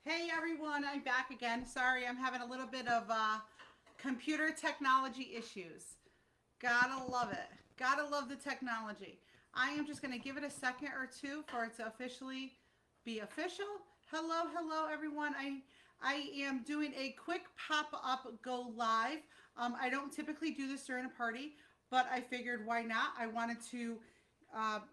Hey everyone, I'm back again. Sorry, I'm having a little bit of computer technology issues. Gotta love it. Gotta love the technology. I am just gonna give it a second or two for it to officially be official. Hello everyone. I am doing a quick pop up go live. I don't typically do this during a party, but I figured why not? I wanted to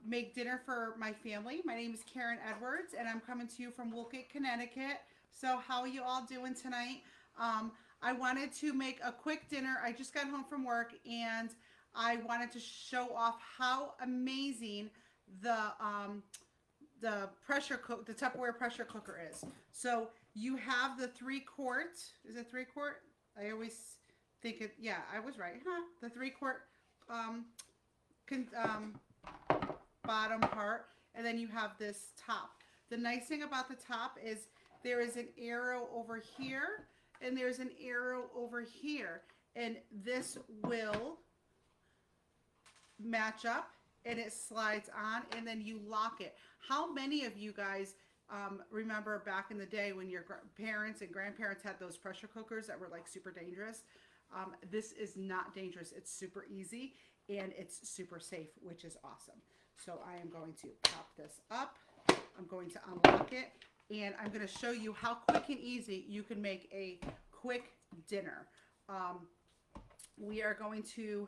make dinner for my family. My name is Karen Edwards, and I'm coming to you from Woolgate, Connecticut. So, how are you all doing tonight? I wanted to make a quick dinner. I just got home from work, and I wanted to show off how amazing the um, the Tupperware pressure cooker is. So you have the 3 quart. Is it 3 quart? I always think it. Yeah, I was right, huh? The 3 quart um, con, bottom part, and then you have this top. The nice thing about the top is there is an arrow over here, and there's an arrow over here, and this will match up and it slides on and then you lock it. How many of you guys remember back in the day when your parents and grandparents had those pressure cookers that were like super dangerous? This is not dangerous. It's super easy and it's super safe, which is awesome. So I am going to pop this up. I'm going to unlock it and I'm going to show you how quick and easy you can make a quick dinner. We are going to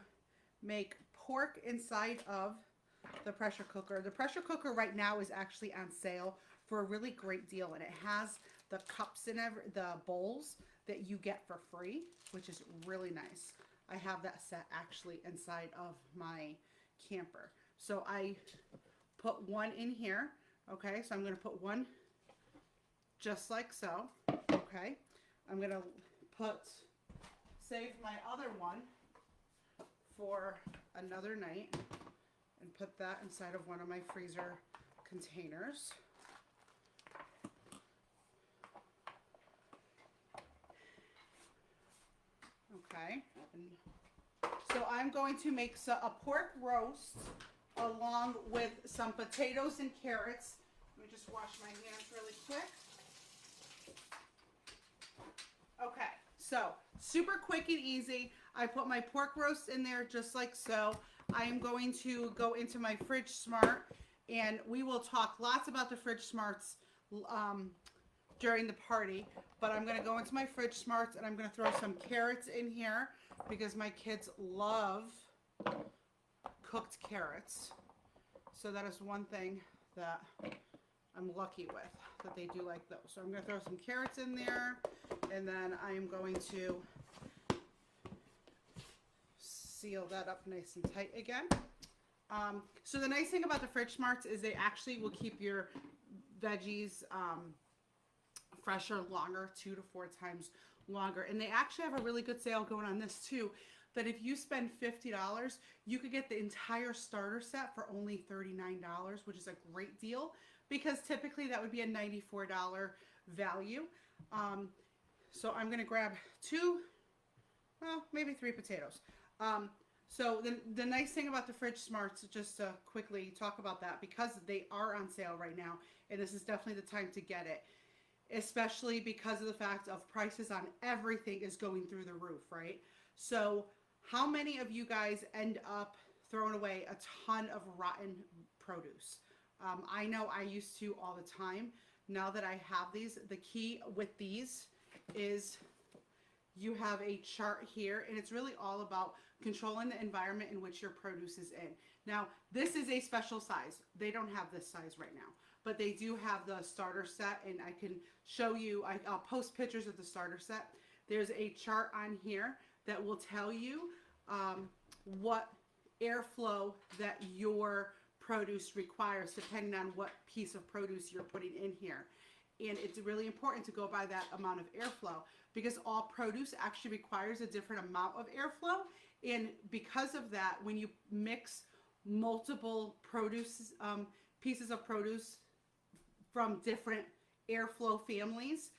make pork inside of the pressure cooker. The pressure cooker right now is actually on sale for a really great deal, and it has the cups and the bowls that you get for free, which is really nice. I have that set actually inside of my camper. So I put one in here. Okay, so I'm going to put one just like so. Okay, I'm going to save my other one for another night and put that inside of one of my freezer containers. Okay, and so I'm going to make a pork roast along with some potatoes and carrots. Let me just wash my hands really quick. Okay, so super quick and easy. I put my pork roast in there just like so. I am going to go into my Fridge Smart, and we will talk lots about the Fridge Smarts during the party. But I'm going to go into my Fridge Smarts, and I'm going to throw some carrots in here because my kids love cooked carrots. So that is one thing that I'm lucky with, that they do like those. So I'm going to throw some carrots in there, and then I am going to seal that up nice and tight again. So the nice thing about the Fridge Smarts is they actually will keep your veggies fresher longer, 2 to 4 times longer. And they actually have a really good sale going on this too, that if you spend $50, you could get the entire starter set for only $39, which is a great deal because typically that would be a $94 value. So I'm going to grab 2, well, maybe 3 potatoes. So the nice thing about the Fridge Smarts, just to quickly talk about that, because they are on sale right now, and this is definitely the time to get it, especially because of the fact of prices on everything is going through the roof, right? So how many of you guys end up throwing away a ton of rotten produce? I know I used to all the time. Now that I have these, the key with these is you have a chart here, and it's really all about controlling the environment in which your produce is in. Now, this is a special size. They don't have this size right now, but they do have the starter set, and I can show you, I'll post pictures of the starter set. There's a chart on here that will tell you what airflow that your produce requires depending on what piece of produce you're putting in here. And it's really important to go by that amount of airflow because all produce actually requires a different amount of airflow. And because of that, when you mix multiple produce, pieces of produce from different airflow families,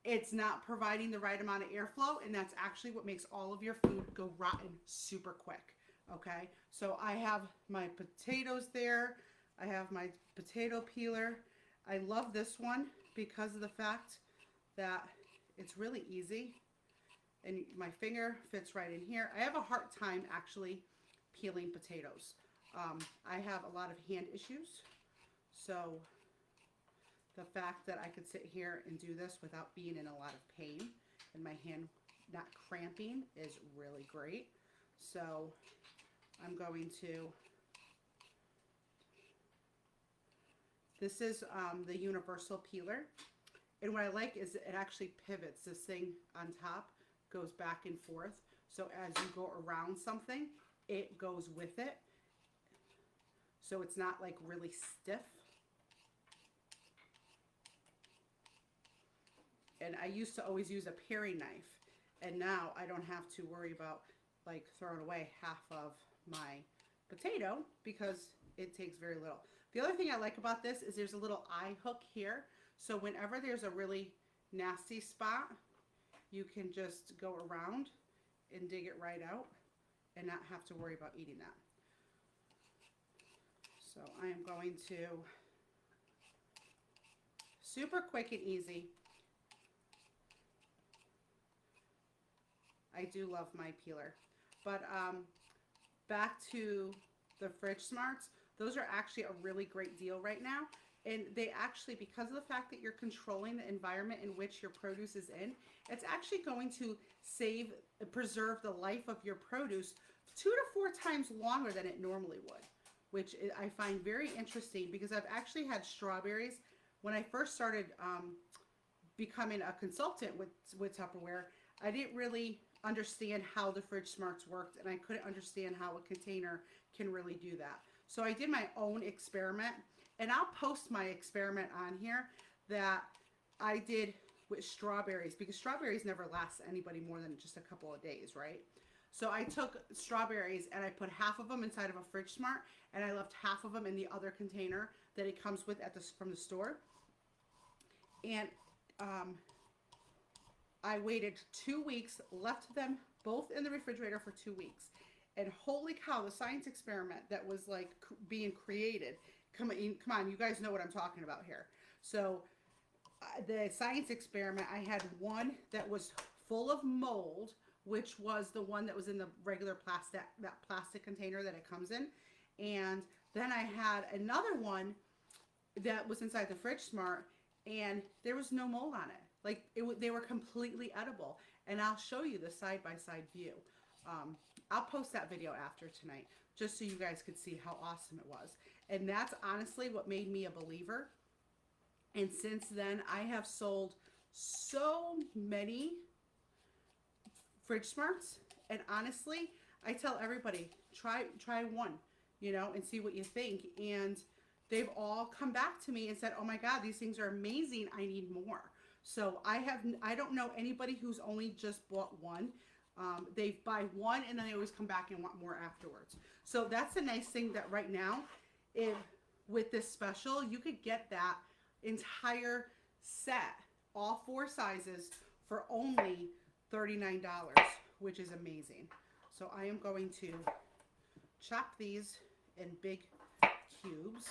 it's not providing the right amount of airflow, and that's actually what makes all of your food go rotten super quick. Okay, so I have my potatoes there. I have my potato peeler. I love this one because of the fact that it's really easy and my finger fits right in here. I have a hard time actually peeling potatoes. I have a lot of hand issues, so the fact that I could sit here and do this without being in a lot of pain and my hand not cramping is really great. So I'm going to, this is the universal peeler, and what I like is it actually pivots. This thing on top goes back and forth, so as you go around something, it goes with it, so it's not like really stiff. And I used to always use a paring knife, and now I don't have to worry about like throwing away half of my potato because it takes very little. The other thing I like about this is there's a little eye hook here, so whenever there's a really nasty spot, you can just go around and dig it right out and not have to worry about eating that. So I am going to, super quick and easy. I do love my peeler. But back to the Fridge Smarts, those are actually a really great deal right now. And they actually, because of the fact that you're controlling the environment in which your produce is in, it's actually going to preserve the life of your produce 2 to 4 times longer than it normally would, which I find very interesting because I've actually had strawberries. When I first started becoming a consultant with Tupperware, I didn't really understand how the Fridge Smarts worked, and I couldn't understand how a container can really do that. So I did my own experiment, and I'll post my experiment on here that I did with strawberries, because strawberries never last anybody more than just a couple of days, right? So I took strawberries and I put half of them inside of a Fridge Smart, and I left half of them in the other container that it comes with from the store. And I waited 2 weeks, left them both in the refrigerator for 2 weeks. And holy cow, the science experiment that was like being created. Come on, you guys know what I'm talking about here. So the science experiment, I had one that was full of mold, which was the one that was in the regular plastic, that plastic container that it comes in. And then I had another one that was inside the Fridge Smart, and there was no mold on it. Like they were completely edible, and I'll show you the side-by-side view. I'll post that video after tonight, just so you guys could see how awesome it was. And that's honestly what made me a believer. And since then, I have sold so many Fridge Smarts, and honestly, I tell everybody, try one, you know, and see what you think. And they've all come back to me and said, oh my God, these things are amazing, I need more. So I don't know anybody who's only just bought one. They buy one and then they always come back and want more afterwards. So that's the nice thing, that right now, with this special, you could get that entire set, all 4 sizes, for only $39, which is amazing. So I am going to chop these in big cubes.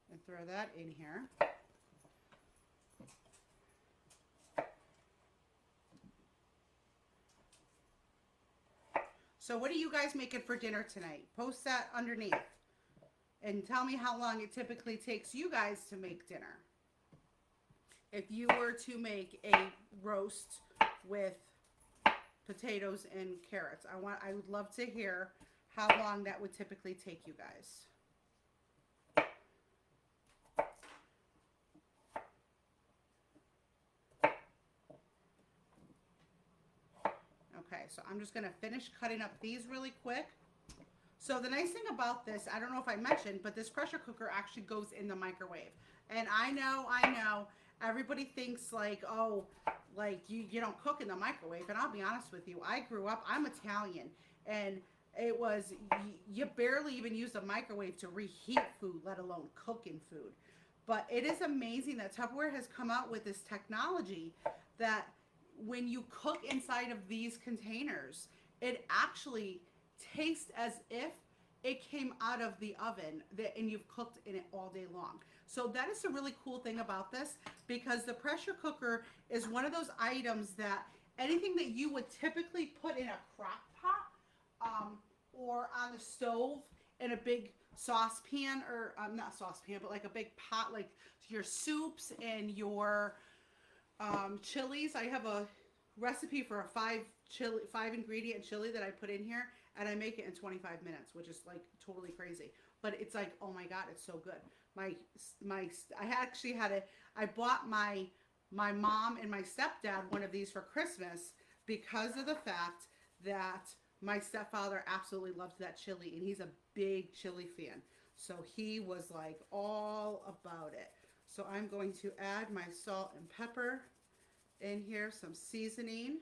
And throw that in here. So what are you guys making for dinner tonight? Post that underneath and tell me how long it typically takes you guys to make dinner. If you were to make a roast with potatoes and carrots, I would love to hear how long that would typically take you guys. Okay, so I'm just going to finish cutting up these really quick. So the nice thing about this, I don't know if I mentioned, but this pressure cooker actually goes in the microwave. And I know, everybody thinks like, oh, like you don't cook in the microwave. And I'll be honest with you, I grew up, I'm Italian, and it was, you barely even use the microwave to reheat food, let alone cooking food. But it is amazing that Tupperware has come out with this technology that when you cook inside of these containers, it actually tastes as if it came out of the oven and you've cooked in it all day long. So that is a really cool thing about this, because the pressure cooker is one of those items that anything that you would typically put in a crock pot, or on the stove in a big saucepan, or not saucepan, but like a big pot, like your soups and your chilies. I have a recipe for a five ingredient chili that I put in here, and I make it in 25 minutes, which is like totally crazy. But it's like, oh my God, it's so good. I bought my mom and my stepdad one of these for Christmas because of the fact that my stepfather absolutely loves that chili, and he's a big chili fan. So he was like all about it. So I'm going to add my salt and pepper in here, some seasoning.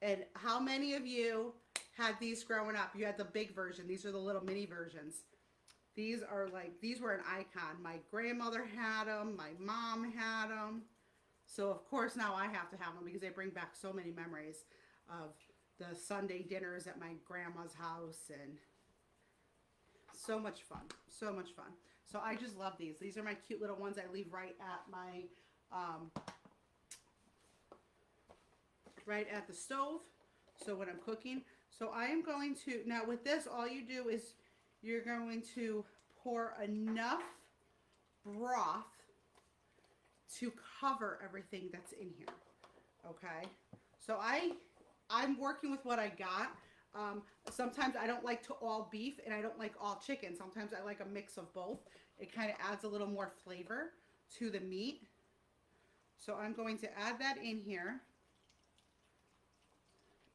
And how many of you had these growing up? You had the big version. These are the little mini versions. These were an icon. My grandmother had them. My mom had them. So of course now I have to have them because they bring back so many memories of the Sunday dinners at my grandma's house, and so much fun. So much fun. So I just love these. These are my cute little ones I leave right at my right at the stove. So when I'm cooking. So I am going to, now with this, all you do is you're going to pour enough broth to cover everything that's in here. Okay. So I'm working with what I got. Sometimes I don't like to all beef and I don't like all chicken. Sometimes I like a mix of both. It kind of adds a little more flavor to the meat. So I'm going to add that in here.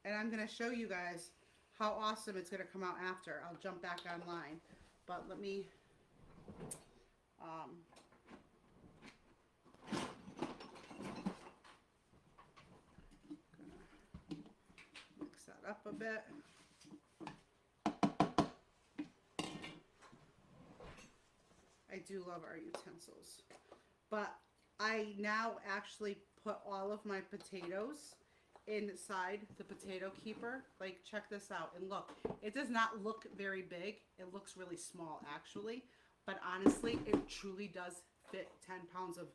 And I'm going to show you guys how awesome it's going to come out after. I'll jump back online. But let me... mix that up a bit. I do love our utensils. But I now actually put all of my potatoes inside the potato keeper. Like, check this out. And look, it does not look very big. It looks really small, actually. But honestly, it truly does fit 10 pounds of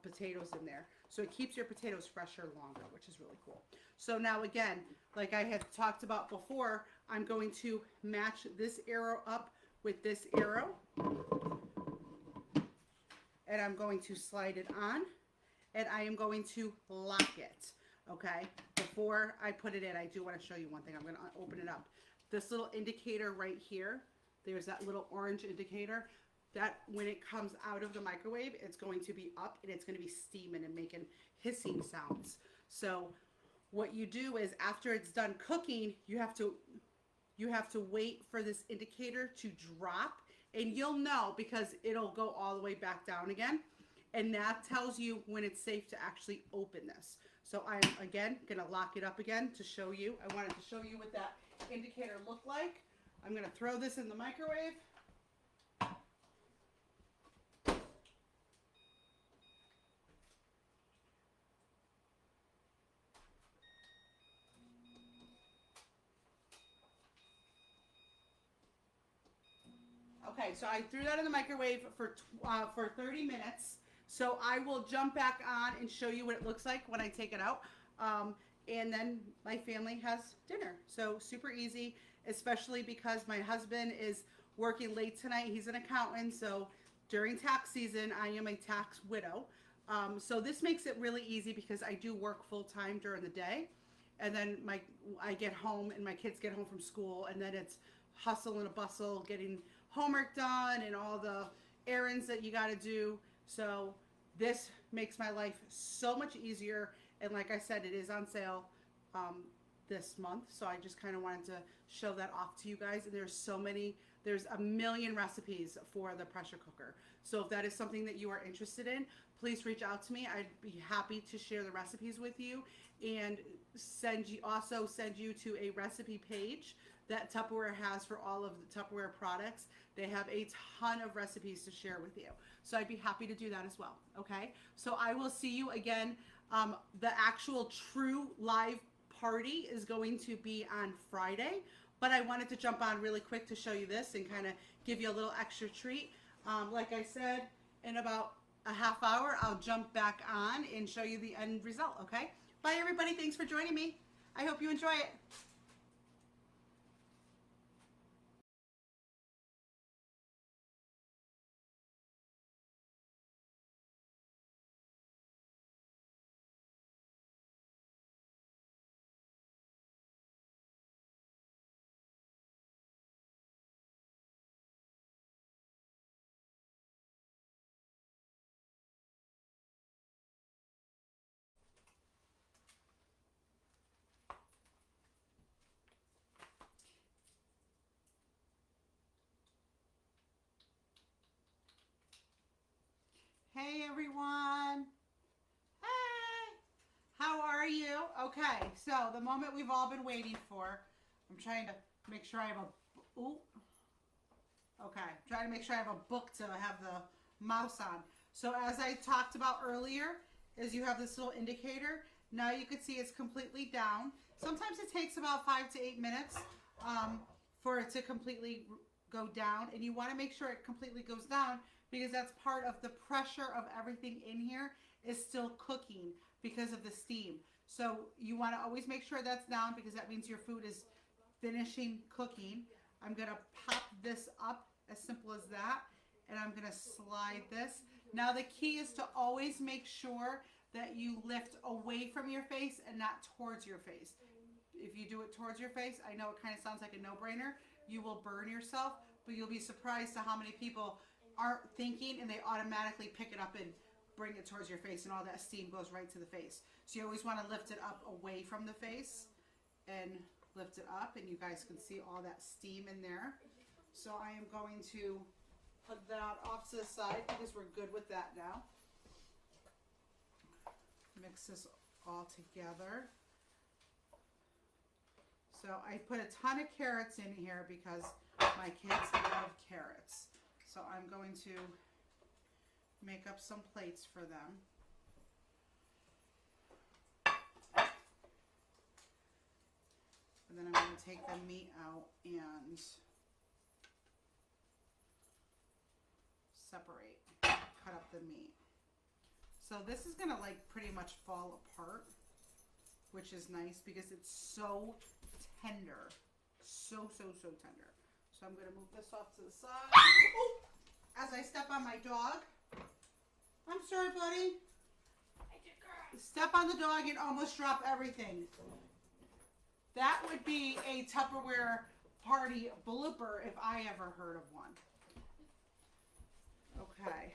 potatoes in there. So it keeps your potatoes fresher longer, which is really cool. So now again, like I had talked about before, I'm going to match this arrow up with this arrow. And I'm going to slide it on. And I am going to lock it. Okay, before I put it in, I do want to show you one thing. I'm going to open it up. This little indicator right here, there's that little orange indicator. That when it comes out of the microwave, it's going to be up and it's going to be steaming and making hissing sounds. So what you do is after it's done cooking, you have to wait for this indicator to drop, and you'll know because it'll go all the way back down again. And that tells you when it's safe to actually open this. So I'm, again, going to lock it up again to show you. I wanted to show you what that indicator looked like. I'm going to throw this in the microwave. Okay, so I threw that in the microwave for 30 minutes. So I will jump back on and show you what it looks like when I take it out. And then my family has dinner. So super easy, especially because my husband is working late tonight. He's an accountant, so during tax season, I am a tax widow. So this makes it really easy because I do work full time during the day. And then I get home and my kids get home from school, and then it's hustle and a bustle getting homework done and all the errands that you got to do. So this makes my life so much easier. And like I said, it is on sale this month. So I just kind of wanted to show that off to you guys. And there's a million recipes for the pressure cooker. So if that is something that you are interested in, please reach out to me. I'd be happy to share the recipes with you and send you to a recipe page that Tupperware has for all of the Tupperware products. They have a ton of recipes to share with you. So I'd be happy to do that as well. Okay. So I will see you again. The actual true live party is going to be on Friday, but I wanted to jump on really quick to show you this and kind of give you a little extra treat. Like I said, in about a half hour, I'll jump back on and show you the end result, okay? Bye, everybody. Thanks for joining me. I hope you enjoy it. Hey, everyone. Hey. How are you? Okay, so the moment we've all been waiting for. I'm trying to make sure I have a... Ooh. Okay, trying to make sure I have a book to have the mouse on. So as I talked about earlier, is you have this little indicator. Now you can see it's completely down. Sometimes it takes about 5 to 8 minutes for it to completely go down. And you want to make sure it completely goes down because that's part of the pressure of everything in here is still cooking because of the steam. So you want to always make sure that's down because that means your food is finishing cooking. I'm going to pop this up as simple as that, and I'm going to slide this. Now the key is to always make sure that you lift away from your face and not towards your face. If you do it towards your face, I know it kind of sounds like a no-brainer. You will burn yourself, but you'll be surprised to how many people aren't thinking and they automatically pick it up and bring it towards your face, and all that steam goes right to the face. So you always want to lift it up away from the face and lift it up, and you guys can see all that steam in there. So I am going to put that off to the side because we're good with that now. Mix this all together. So I put a ton of carrots in here because my kids love carrots. So I'm going to make up some plates for them. And then I'm going to take the meat out and separate, cut up the meat. So this is going to like pretty much fall apart, which is nice because it's so tender. So tender. So I'm going to move this off to the side. Oh, as I step on my dog. I'm sorry, buddy. Step on the dog and almost drop everything. That would be a Tupperware party blooper if I ever heard of one. Okay.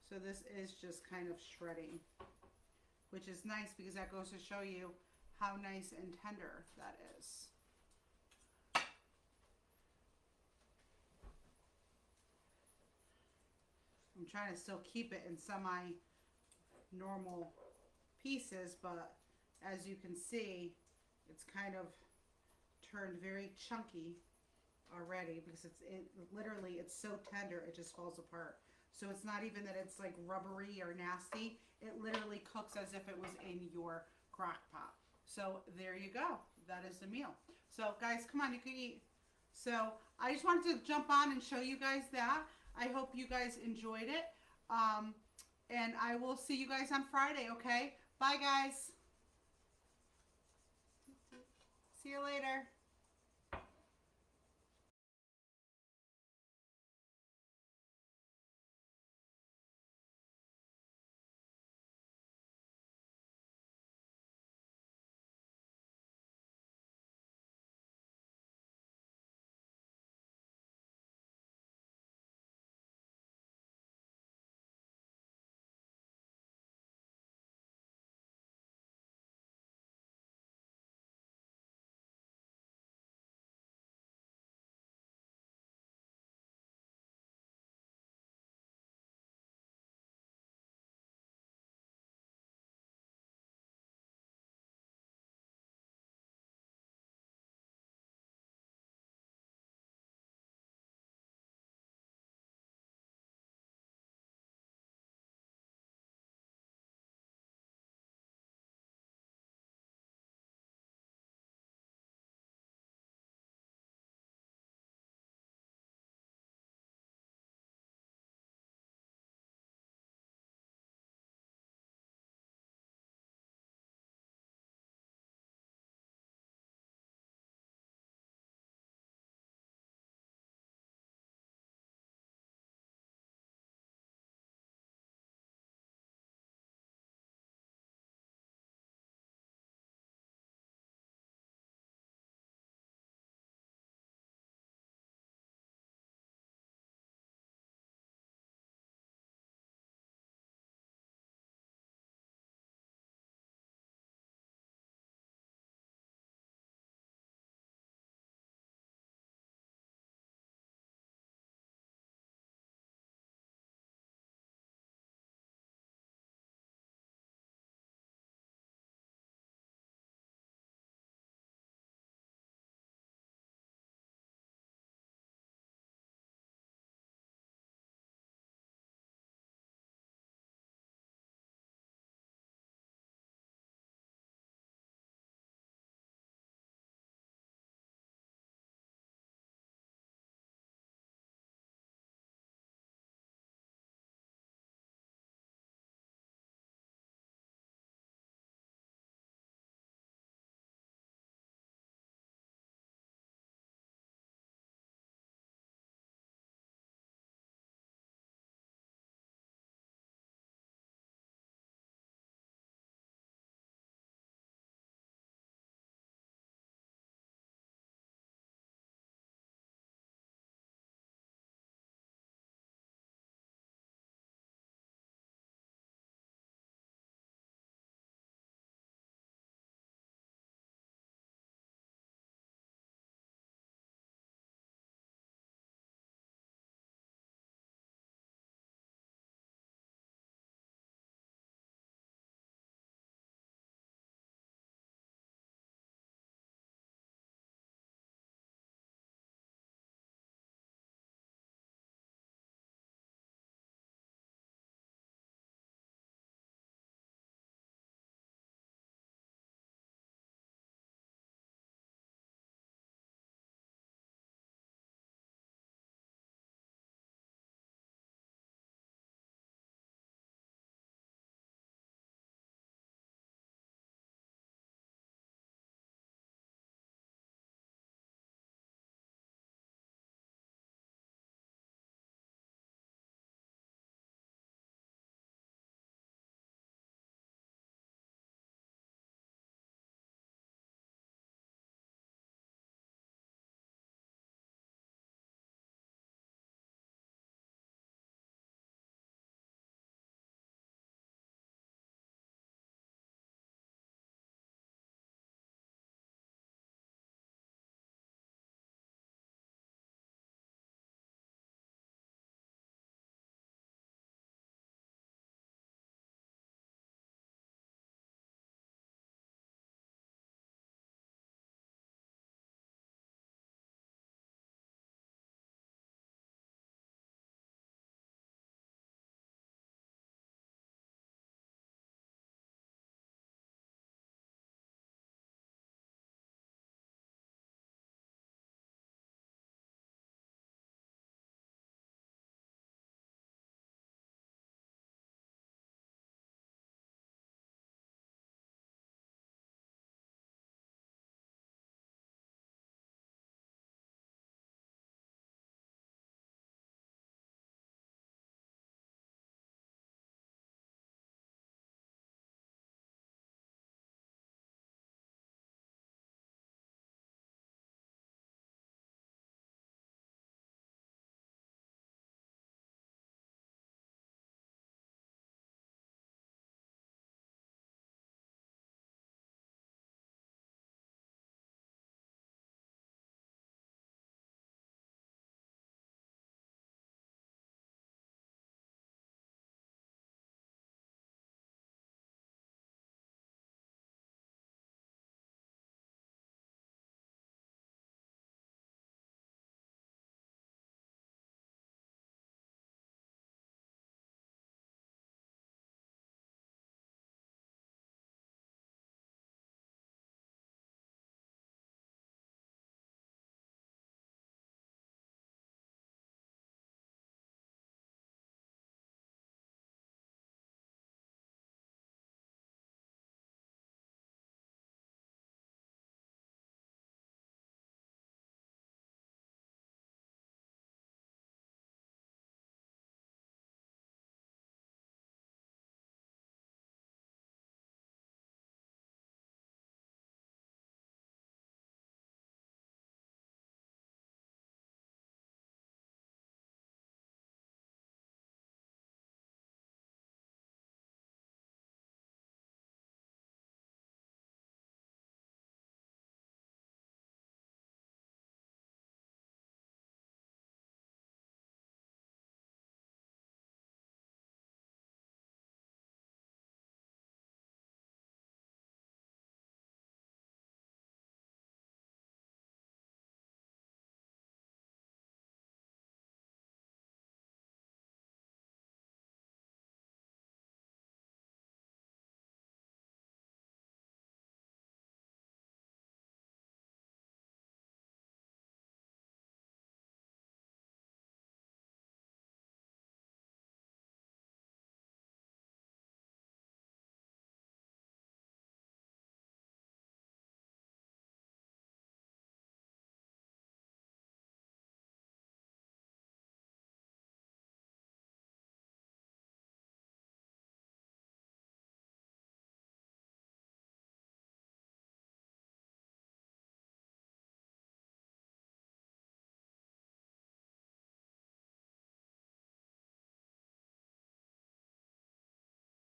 So this is just kind of shredding, which is nice because that goes to show you how nice and tender that is. I'm trying to still keep it in semi-normal pieces, but as you can see, it's kind of turned very chunky already because literally it's so tender it just falls apart. So it's not even that it's like rubbery or nasty. It literally cooks as if it was in your crock pot. So there you go. That is the meal. So guys, come on, you can eat. So I just wanted to jump on and show you guys that. I hope you guys enjoyed it. And I will see you guys on Friday, okay? Bye, guys. See you later.